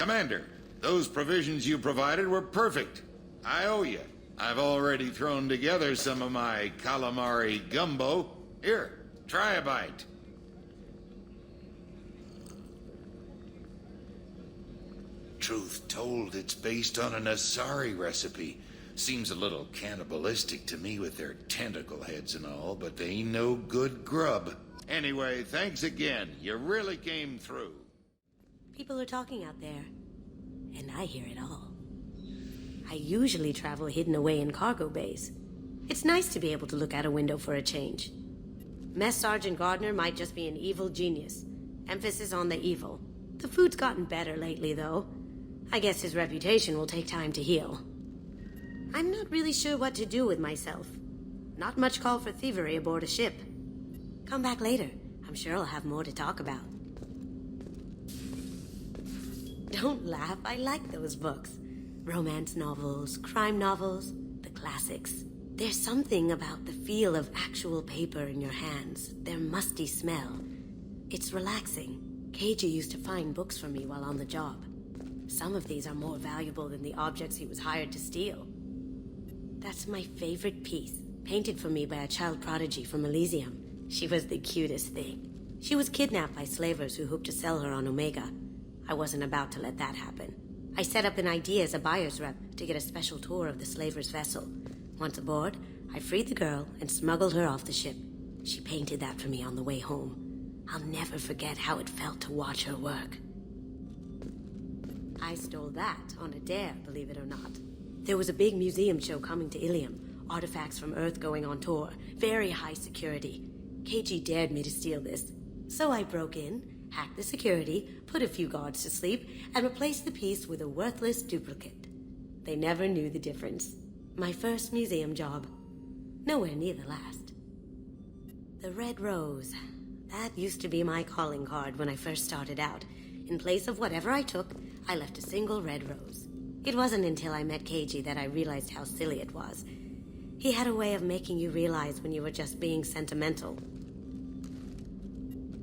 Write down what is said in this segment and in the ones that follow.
Commander, those provisions you provided were perfect. I owe you. I've already thrown together some of my calamari gumbo. Here, try a bite. Truth told, it's based on an Asari recipe. Seems a little cannibalistic to me with their tentacle heads and all, but they ain't no good grub. Anyway, thanks again. You really came through. People are talking out there, and I hear it all. I usually travel hidden away in cargo bays. It's nice to be able to look out a window for a change. Mess Sergeant Gardner might just be an evil genius. Emphasis on the evil. The food's gotten better lately, though. I guess his reputation will take time to heal. I'm not really sure what to do with myself. Not much call for thievery aboard a ship. Come back later. I'm sure I'll have more to talk about. Don't laugh. I like those books. Romance novels, crime novels, the classics. There's something about the feel of actual paper in your hands, their musty smell. It's relaxing. Keiji used to find books for me while on the job. Some of these are more valuable than the objects he was hired to steal. That's my favorite piece, painted for me by a child prodigy from Elysium. She was the cutest thing. She was kidnapped by slavers who hoped to sell her on Omega. I wasn't about to let that happen. I set up an idea as a buyer's rep to get a special tour of the slaver's vessel. Once aboard, I freed the girl and smuggled her off the ship. She painted that for me on the way home. I'll never forget how it felt to watch her work. I stole that on a dare, believe it or not. There was a big museum show coming to Ilium. Artifacts from Earth going on tour. Very high security. Keiji dared me to steal this. So I broke in, hacked the security, put a few guards to sleep, and replaced the piece with a worthless duplicate. They never knew the difference. My first museum job. Nowhere near the last. The Red Rose. That used to be my calling card when I first started out. In place of whatever I took, I left a single red rose. It wasn't until I met Keiji that I realized how silly it was. He had a way of making you realize when you were just being sentimental.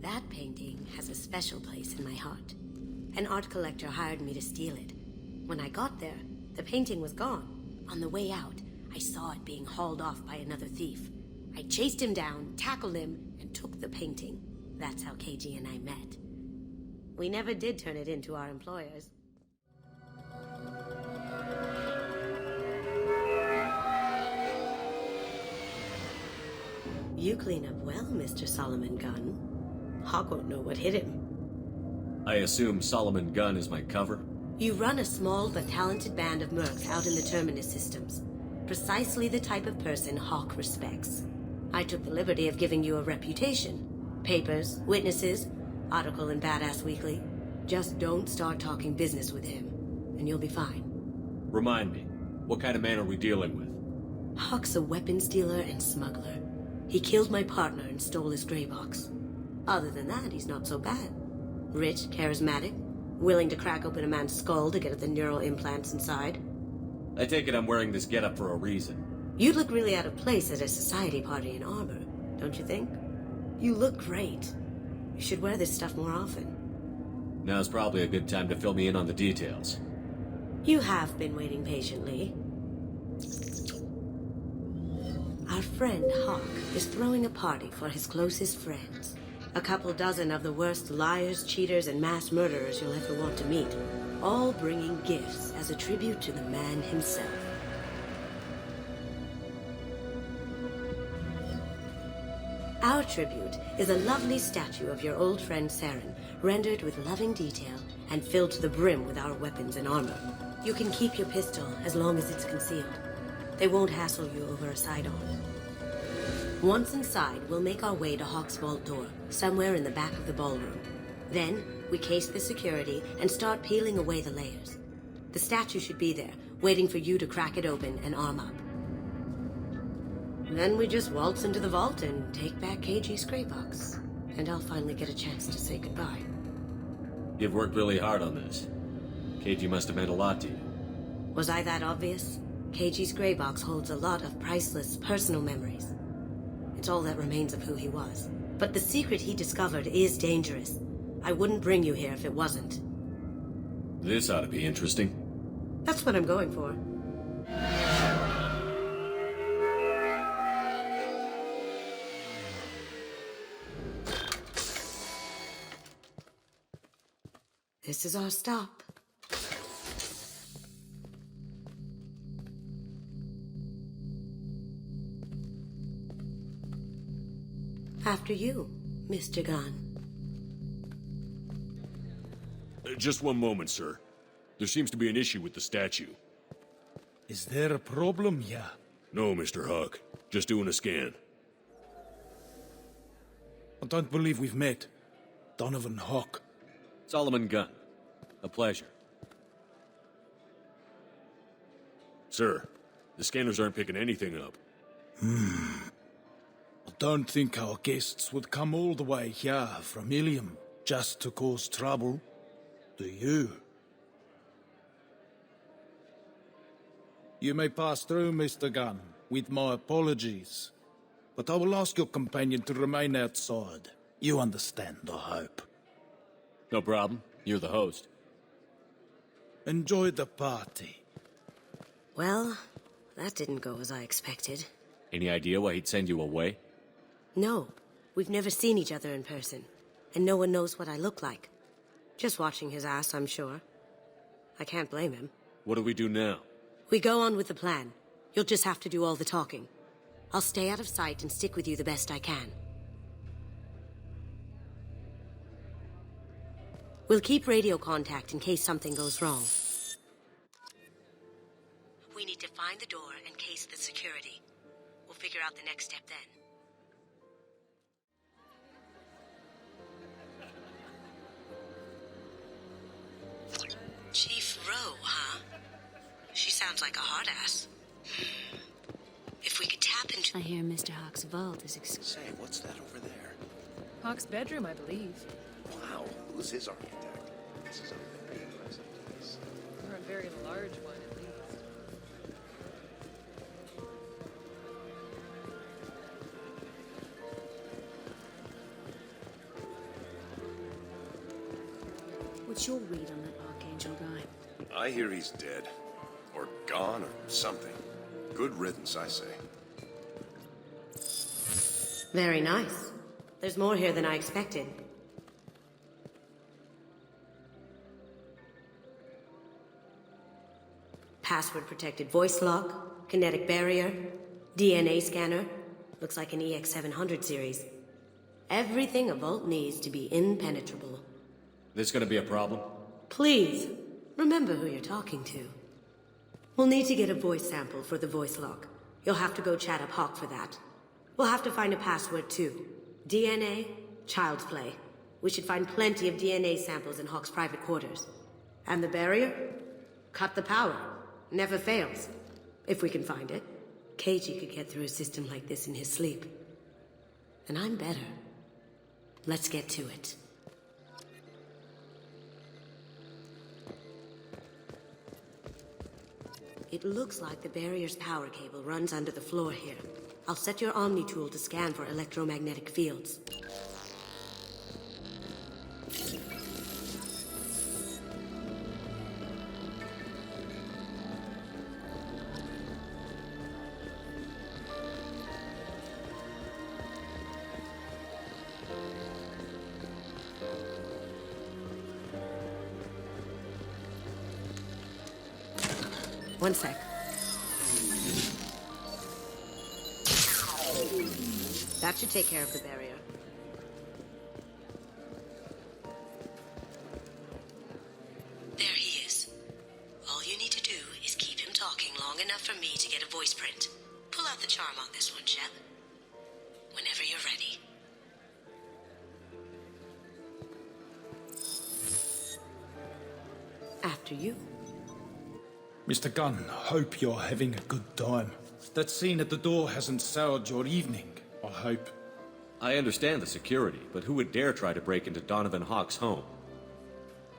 That painting has a special place in my heart. An art collector hired me to steal it. When I got there, the painting was gone. On the way out, I saw it being hauled off by another thief. I chased him down, tackled him, and took the painting. That's how Keiji and I met. We never did turn it into our employers. You clean up well, Mr. Solomon Gunn. Hawk won't know what hit him. I assume Solomon Gunn is my cover? You run a small but talented band of mercs out in the Terminus systems. Precisely the type of person Hawk respects. I took the liberty of giving you a reputation. Papers, witnesses, article in Badass Weekly. Just don't start talking business with him, and you'll be fine. Remind me, what kind of man are we dealing with? Hawk's a weapons dealer and smuggler. He killed my partner and stole his gray box. Other than that, he's not so bad. Rich, charismatic, willing to crack open a man's skull to get at the neural implants inside. I take it I'm wearing this getup for a reason. You'd look really out of place at a society party in armor, don't you think? You look great. You should wear this stuff more often. Now's probably a good time to fill me in on the details. You have been waiting patiently. Our friend Hawk is throwing a party for his closest friends. A couple dozen of the worst liars, cheaters, and mass murderers you'll ever want to meet. All bringing gifts as a tribute to the man himself. Our tribute is a lovely statue of your old friend Saren, rendered with loving detail and filled to the brim with our weapons and armor. You can keep your pistol as long as it's concealed. They won't hassle you over a side-on. Once inside, we'll make our way to Hawk's vault door, somewhere in the back of the ballroom. Then, we case the security and start peeling away the layers. The statue should be there, waiting for you to crack it open and arm up. Then we just waltz into the vault and take back Keiji's gray box. And I'll finally get a chance to say goodbye. You've worked really hard on this. Keiji must have meant a lot to you. Was I that obvious? Keiji's gray box holds a lot of priceless personal memories. It's all that remains of who he was. But the secret he discovered is dangerous. I wouldn't bring you here if it wasn't. This ought to be interesting. That's what I'm going for. This is our stop. After you, Mr. Gunn. Just one moment, sir. There seems to be an issue with the statue. Is there a problem here? No, Mr. Huck. Just doing a scan. I don't believe we've met. Donovan Hawk. Solomon Gunn. A pleasure. Sir, the scanners aren't picking anything up. I don't think our guests would come all the way here from Ilium just to cause trouble. Do you? You may pass through, Mr. Gunn, with my apologies. But I will ask your companion to remain outside. You understand, I hope. No problem. You're the host. Enjoy the party. Well, that didn't go as I expected. Any idea why he'd send you away? No, we've never seen each other in person, and no one knows what I look like. Just watching his ass, I'm sure. I can't blame him. What do we do now? We go on with the plan. You'll just have to do all the talking. I'll stay out of sight and stick with you the best I can. We'll keep radio contact in case something goes wrong. We need to find the door and case the security. We'll figure out the next step then. Chief Rowe, huh? She sounds like a hard ass. If we could tap into... I hear Mr. Hawk's vault is Say, what's that over there? Hawk's bedroom, I believe. Wow, who's his architect? This is a very impressive place. Or a very large one, at least. What's your read on that Archangel guy? I hear he's dead. Or gone, or something. Good riddance, I say. Very nice. There's more here than I expected. Password-protected voice lock, kinetic barrier, DNA scanner. Looks like an EX700 series. Everything a vault needs to be impenetrable. This gonna be a problem? Please, remember who you're talking to. We'll need to get a voice sample for the voice lock. You'll have to go chat up Hawk for that. We'll have to find a password too. DNA, child's play. We should find plenty of DNA samples in Hawk's private quarters. And the barrier? Cut the power. Never fails. If we can find it. Keiji could get through a system like this in his sleep. And I'm better. Let's get to it. It looks like the barrier's power cable runs under the floor here. I'll set your Omni tool to scan for electromagnetic fields. One sec. That should take care of the barrier. There he is. All you need to do is keep him talking long enough for me to get a voice print. Pull out the charm on this one, Shep. Whenever you're ready. After you. Mr. Gunn, hope you're having a good time. That scene at the door hasn't soured your evening, I hope. I understand the security, but who would dare try to break into Donovan Hawk's home?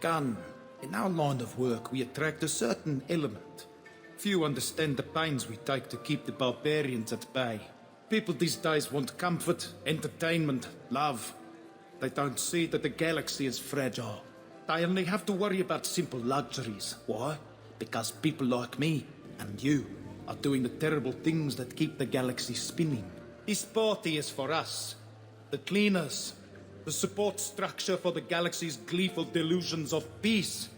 Gunn, in our line of work, we attract a certain element. Few understand the pains we take to keep the barbarians at bay. People these days want comfort, entertainment, love. They don't see that the galaxy is fragile. I only have to worry about simple luxuries. Why? Because people like me and you are doing the terrible things that keep the galaxy spinning. This party is for us, the cleaners, the support structure for the galaxy's gleeful delusions of peace.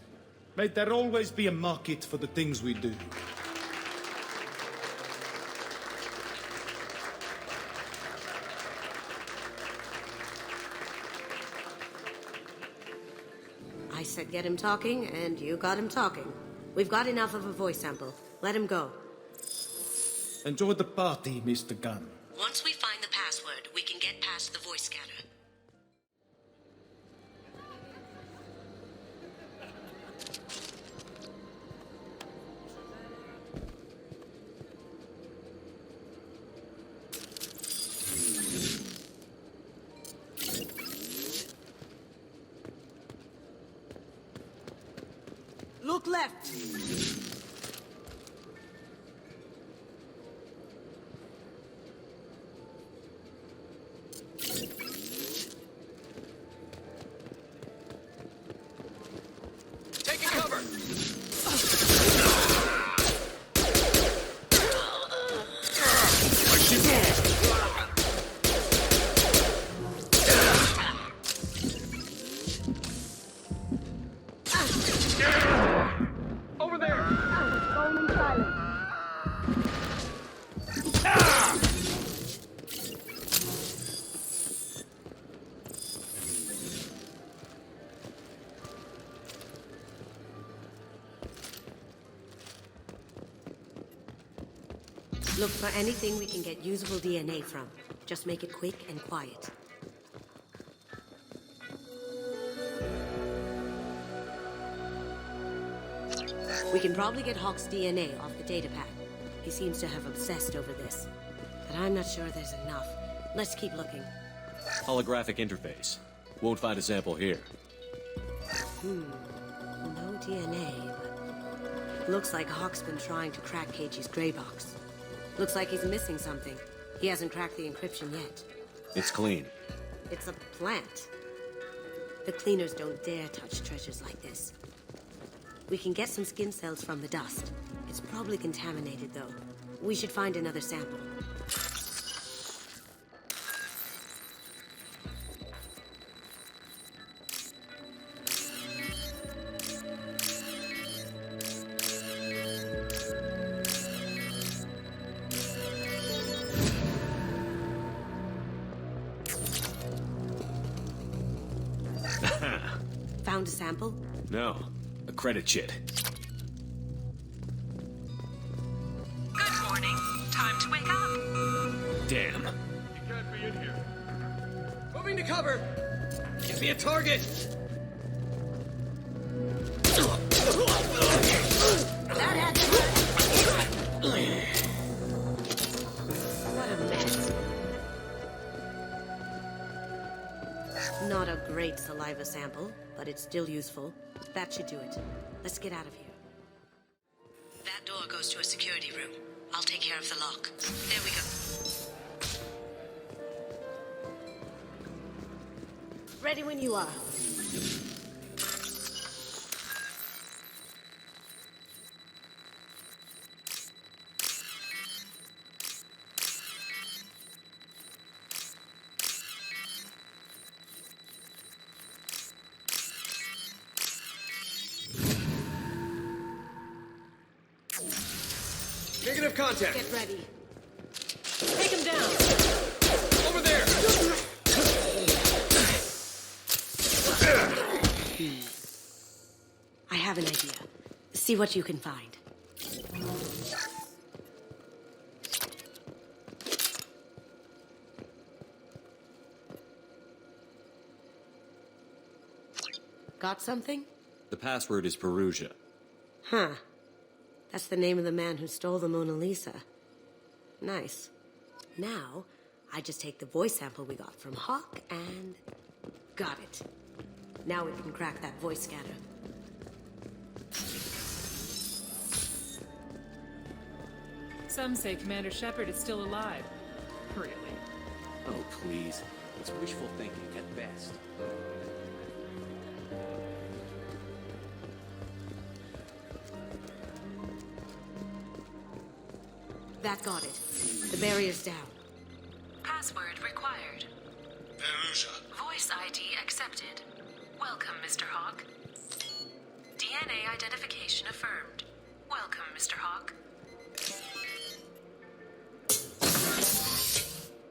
May there always be a market for the things we do. I said get him talking, and you got him talking. We've got enough of a voice sample. Let him go. Enjoy the party, Mr. Gunn. Once we find the password, we can get past the voice scanner. Look left! Taking cover! Over there! Phone in silent. Look for anything we can get usable DNA from. Just make it quick and quiet. We can probably get Hawk's DNA off the datapad. He seems to have obsessed over this. But I'm not sure there's enough. Let's keep looking. Holographic interface. Won't find a sample here. No DNA, but... Looks like Hawk's been trying to crack Keiji's gray box. Looks like he's missing something. He hasn't cracked the encryption yet. It's clean. It's a plant. The cleaners don't dare touch treasures like this. We can get some skin cells from the dust. It's probably contaminated, though. We should find another sample. Found a sample? No. A credit chit. Good morning. Time to wake up. Damn. You can't be in here. Moving to cover! Give me a target! That had to work. What a mess. Not a great saliva sample, but it's still useful. That should do it. Let's get out of here. That door goes to a security room. I'll take care of the lock. There we go. Ready when you are. Negative contact! Get ready. Take him down. Over there! I have an idea. See what you can find. Got something? The password is Perugia. Huh. That's the name of the man who stole the Mona Lisa. Nice. Now, I just take the voice sample we got from Hawk and... got it. Now we can crack that voice scanner. Some say Commander Shepard is still alive. Really? Oh, please. It's wishful thinking at best. That got it. The barrier's down. Password required. Perusa. Voice ID accepted. Welcome, Mr. Hawk. DNA identification affirmed. Welcome, Mr. Hawk.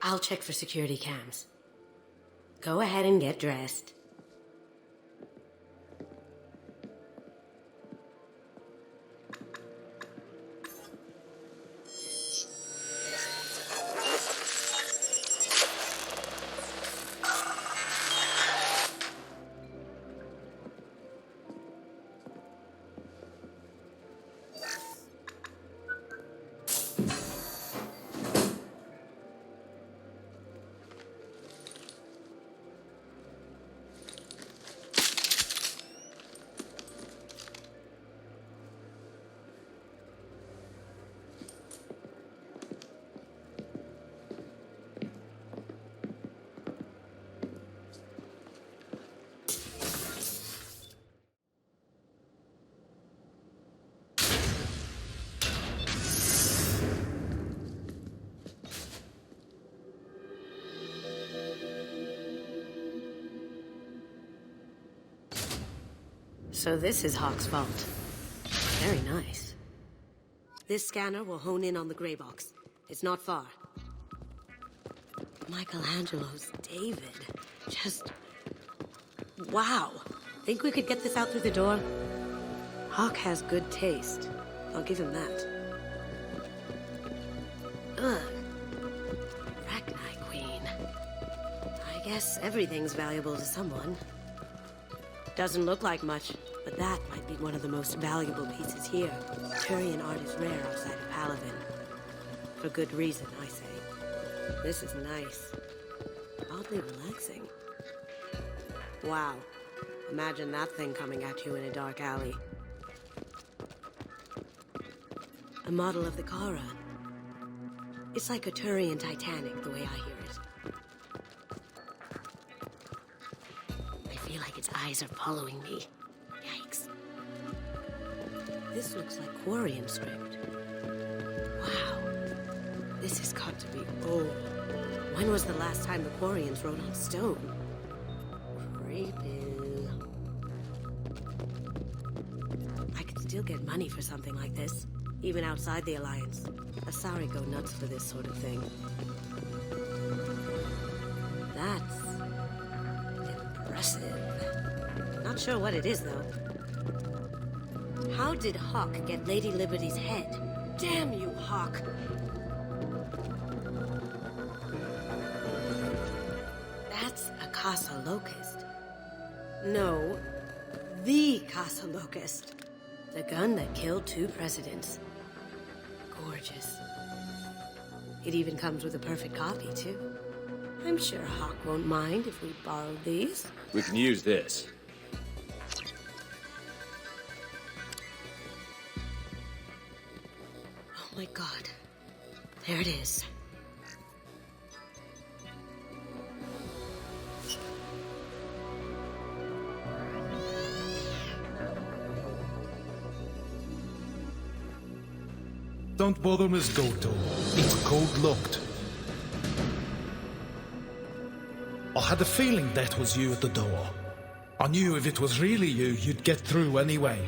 I'll check for security cams. Go ahead and get dressed. So this is Hawk's vault. Very nice. This scanner will hone in on the gray box. It's not far. Michelangelo's David. Just... wow. Think we could get this out through the door? Hawk has good taste. I'll give him that. Ugh. Arachnite Queen. I guess everything's valuable to someone. Doesn't look like much, but that might be one of the most valuable pieces here. Turian art is rare outside of Palavin. For good reason, I say. This is nice. Oddly relaxing. Wow. Imagine that thing coming at you in a dark alley. A model of the Kara. It's like a Turian Titanic, the way I hear it. I feel like its eyes are following me. Yikes. This looks like Quarian script. Wow. This has got to be old. When was the last time the Quarians wrote on stone? Creepy. I could still get money for something like this, even outside the Alliance. Asari go nuts for this sort of thing. That's... impressive. Not sure what it is, though. How did Hawk get Lady Liberty's head? Damn you, Hawk! That's a Casa Locust. No, the Casa Locust. The gun that killed 2 presidents. Gorgeous. It even comes with a perfect copy, too. I'm sure Hawk won't mind if we borrow these. We can use this. Oh my god. There it is. Don't bother, Miss Goto. It's code-locked. I had a feeling that was you at the door. I knew if it was really you, you'd get through anyway.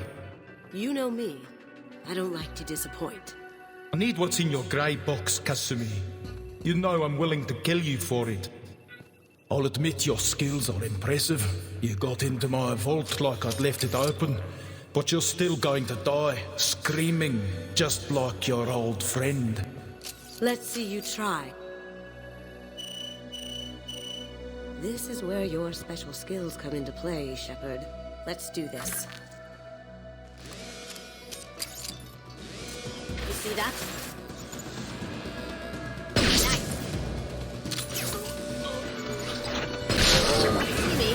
You know me. I don't like to disappoint. I need what's in your grey box, Kasumi. You know I'm willing to kill you for it. I'll admit your skills are impressive. You got into my vault like I'd left it open. But you're still going to die, screaming, just like your old friend. Let's see you try. This is where your special skills come into play, Shepard. Let's do this. You see that? Nice. See me?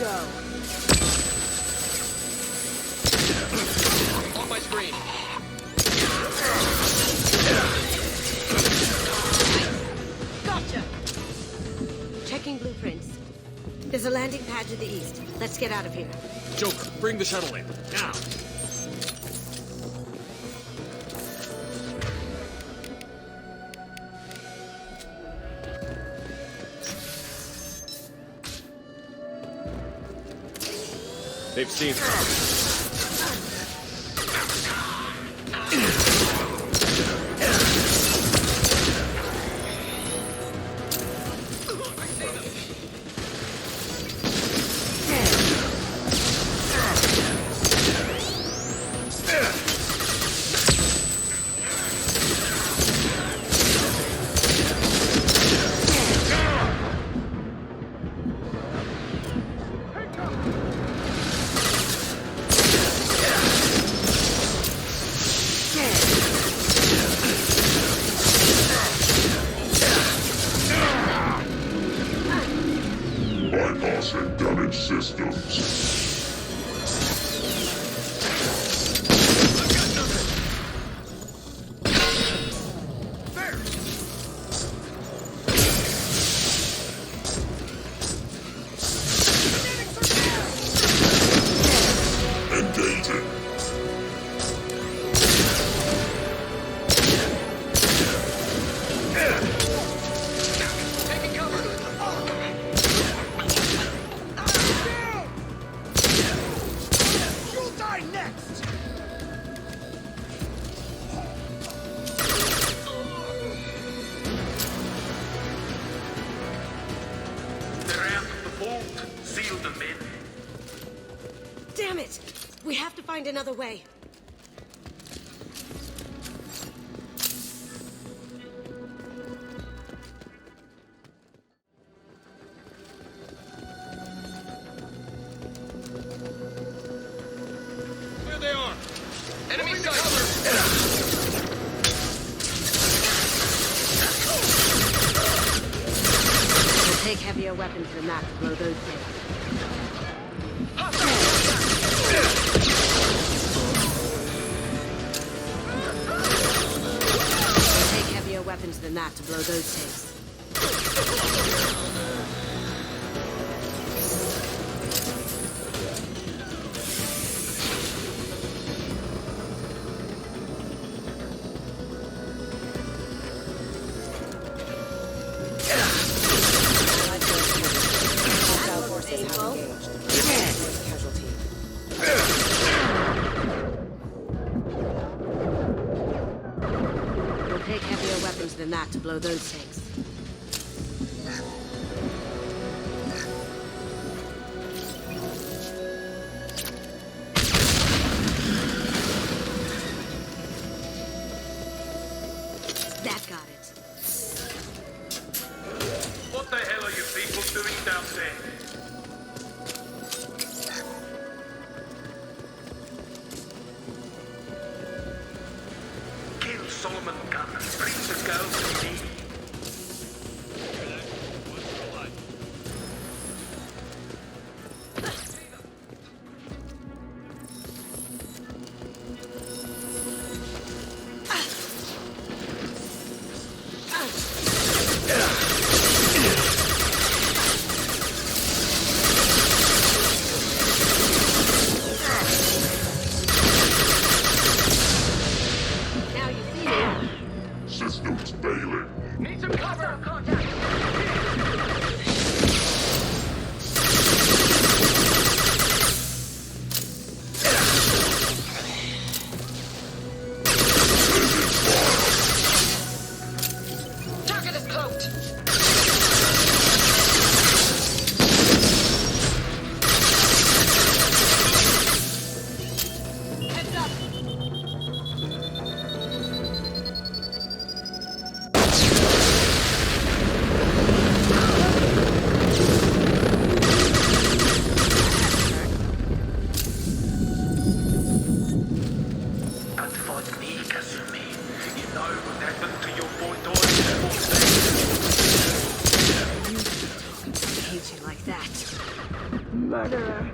go. On my screen. Gotcha! Checking blueprints. There's a landing pad to the east. Let's get out of here. Joker, bring the shuttle in. Now! They've seen her. Bypassing damaged systems. Engaging. Taking cover. You'll die next. They're out of the vault. Seal them in. Damn it! We have to find another way. There they are. Enemy cover. We'll take heavier weapons than that to blow those things. We'll take heavier weapons than that to blow those tanks. We'll take heavier weapons than that to blow those tanks. That got it. What the hell are you people doing down there? Kill Solomon Gunn and bring the girl to me. Murderer.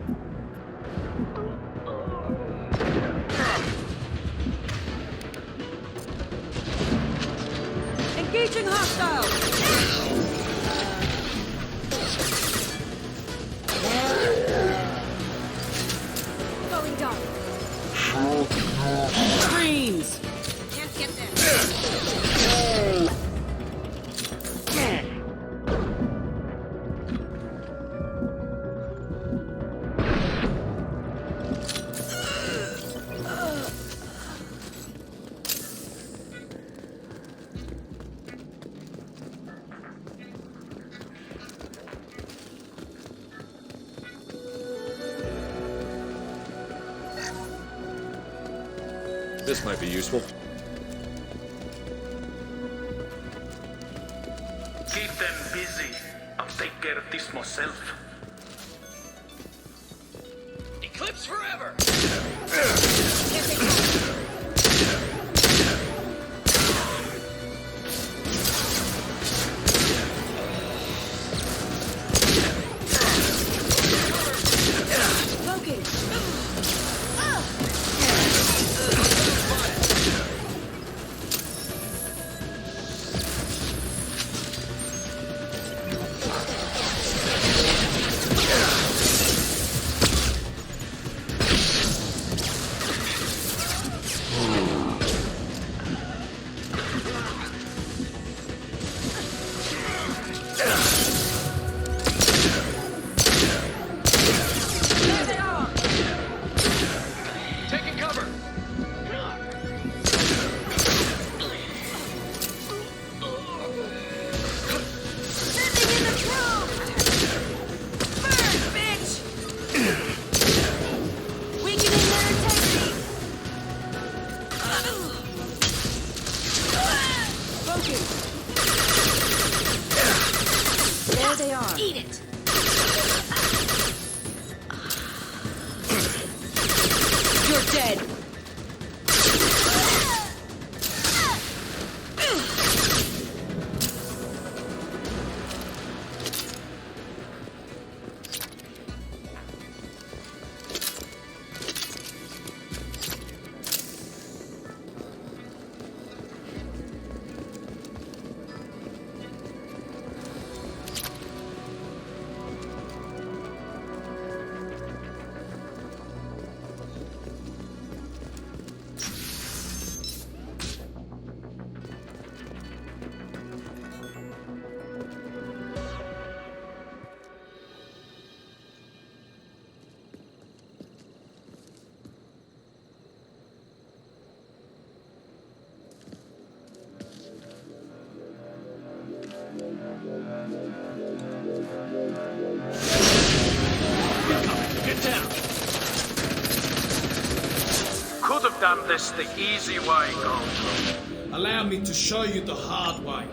Engaging hostile! Going dark. Screens! Can't get there. This might be useful. Keep them busy. I'll take care of this myself. Eclipse forever! Smoking. Taking cover! Sending in the probe! Burn, bitch! Weakening their integrity! Smoking. There they are. Eat it! You're dead! Get down! Could have done this the easy way, Goto. Allow me to show you the hard way.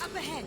Up ahead.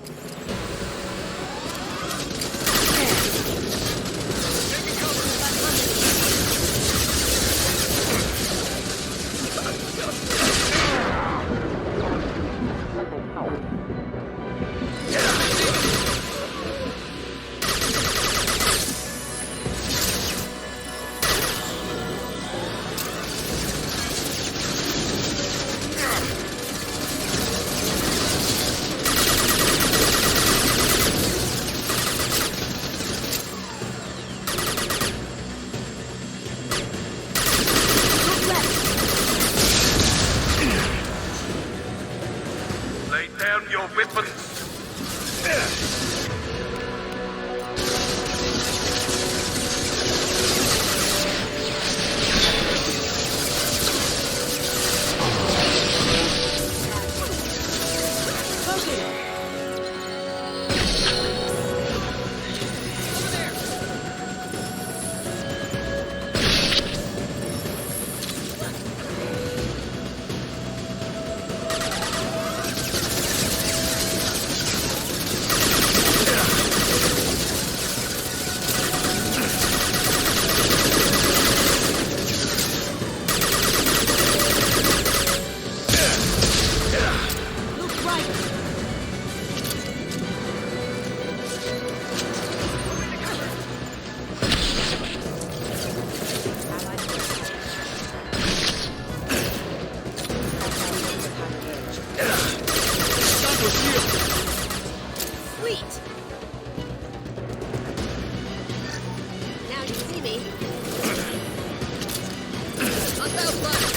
miles left.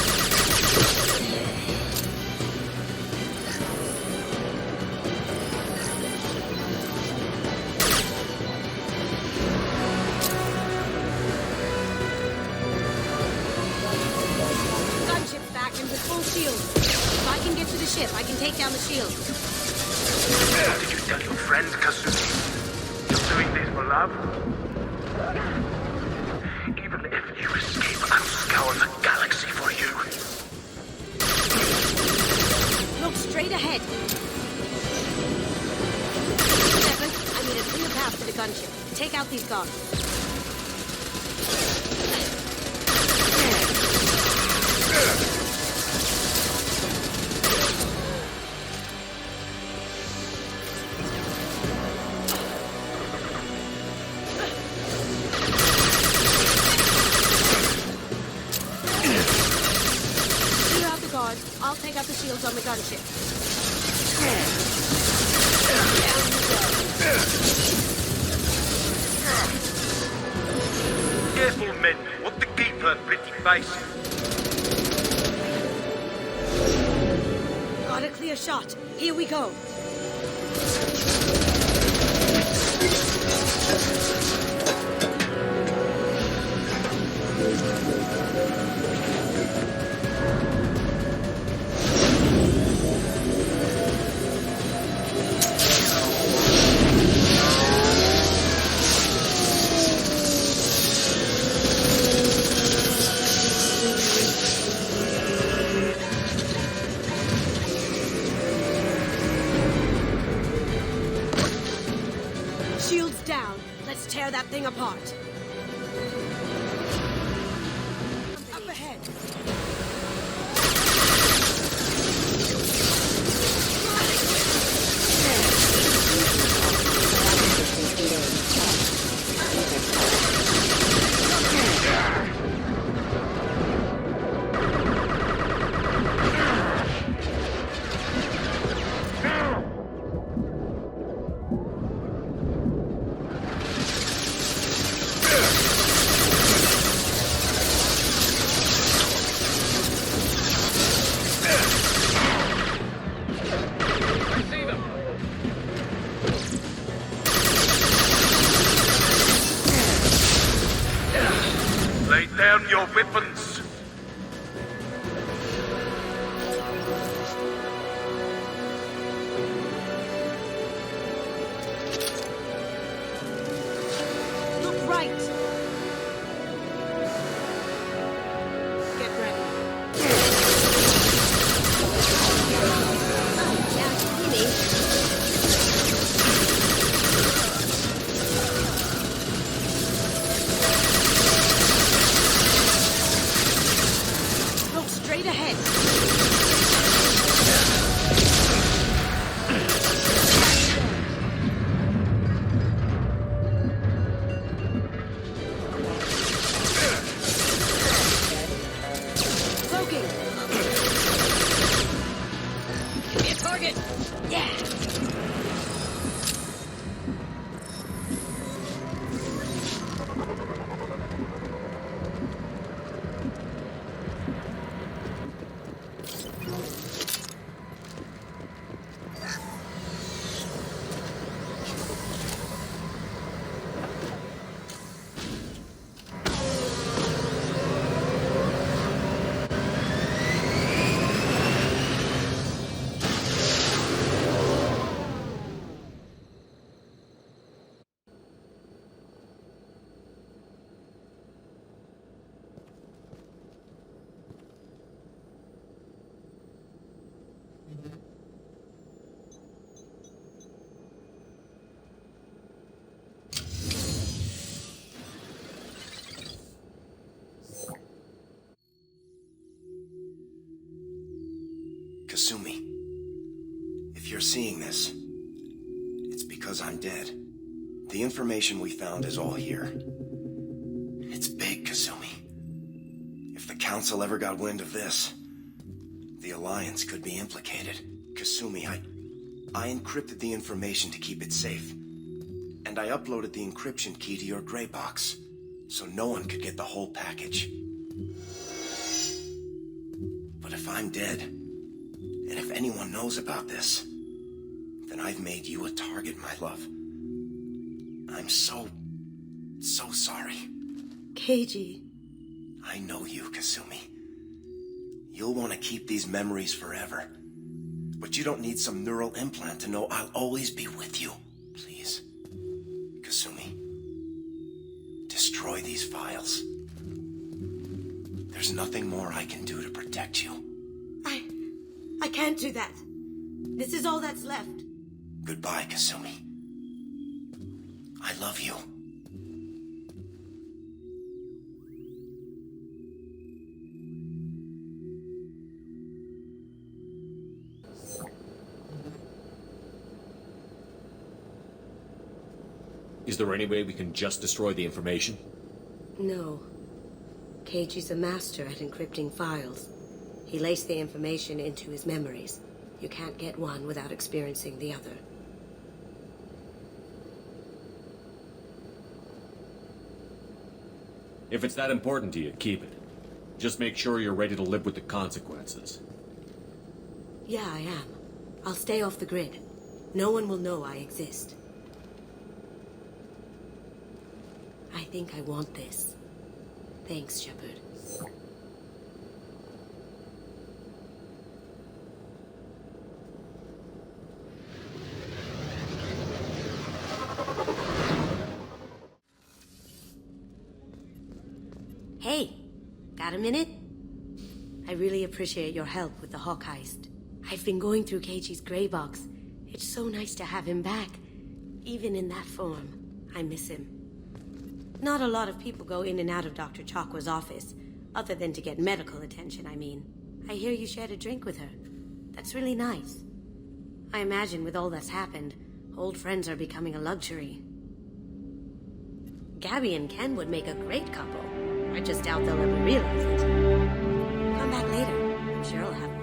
Gunship's back and with full shield. If I can get to the ship, I can take down the shield. What did you tell your friend, Kasumi? You're doing this for love? Even if you escape, I'll scour the galaxy for you. Look straight ahead. 7, I need a clear path to the gunship. Take out these guards. I'll take out the shields on the gunship. Careful, men. What the keeper, pretty face. Got a clear shot. Here we go. Shields down. Let's tear that thing apart. Up ahead. Lay down your weapons. Look right. Get ready. Now, see me. Straight ahead. Cloaking. Give me a target. Yeah. Kasumi, if you're seeing this, it's because I'm dead. The information we found is all here. It's big, Kasumi. If the Council ever got wind of this, the Alliance could be implicated. Kasumi, I encrypted the information to keep it safe. And I uploaded the encryption key to your gray box, so no one could get the whole package. But if I'm dead, and if anyone knows about this, then I've made you a target, my love. I'm so sorry. Keiji. I know you, Kasumi. You'll want to keep these memories forever. But you don't need some neural implant to know I'll always be with you. Please, Kasumi, destroy these files. There's nothing more I can do to protect you. I can't do that. This is all that's left. Goodbye, Kasumi. I love you. Is there any way we can just destroy the information? No. Keiji's a master at encrypting files. He laced the information into his memories. You can't get one without experiencing the other. If it's that important to you, keep it. Just make sure you're ready to live with the consequences. Yeah, I am. I'll stay off the grid. No one will know I exist. I think I want this. Thanks, Shepard. Hey, got a minute? I really appreciate your help with the Hawk heist. I've been going through Keiji's gray box. It's so nice to have him back, even in that form. I miss him. Not a lot of people go in and out of Dr. Chakwa's office, other than to get medical attention, I mean. I hear you shared a drink with her. That's really nice. I imagine with all that's happened, old friends are becoming a luxury. Gabby and Ken would make a great couple. I just doubt they'll ever realize it. Come back later. I'm sure I'll have